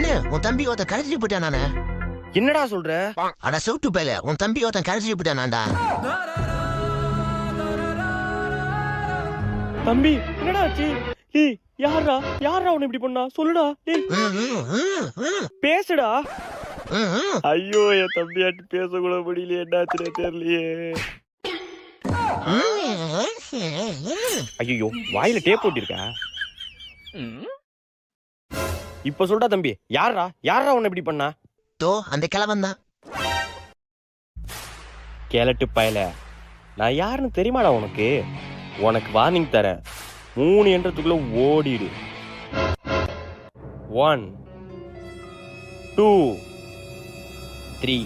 அண்ணே உன் தம்பி ஒருத்தன் கரைச்சி போயிட்டான் நானே. என்னடா சொல்ற? அட சவுட்டு பேல உன் தம்பி ஒருத்தன் கரைச்சி போயிட்டானாண்டா. தம்பி என்னடா ஆச்சு? ஏய் யாரா உன்னை இப்படி பண்ணா சொல்லுடா. ஏய் பேசுடா. ஐயோ என் தம்பியாட்டு பேச கூட முடியல, என்னாச்சுனே தெரியலையே. ஐயோ வாயில டேப் போட்டிருக்கா. இப்ப சொல்றா தம்பி, யாரா உன்னை இப்படி பண்ணா? தோ அந்த கிழவன் தான். கேளட்டு பயல, நான் யாருன்னு தெரியுமாடா உனக்கு? உனக்கு வார்னிங் தரேன், 3 என்றதுக்குள்ள ஓடிடு. 1 2 3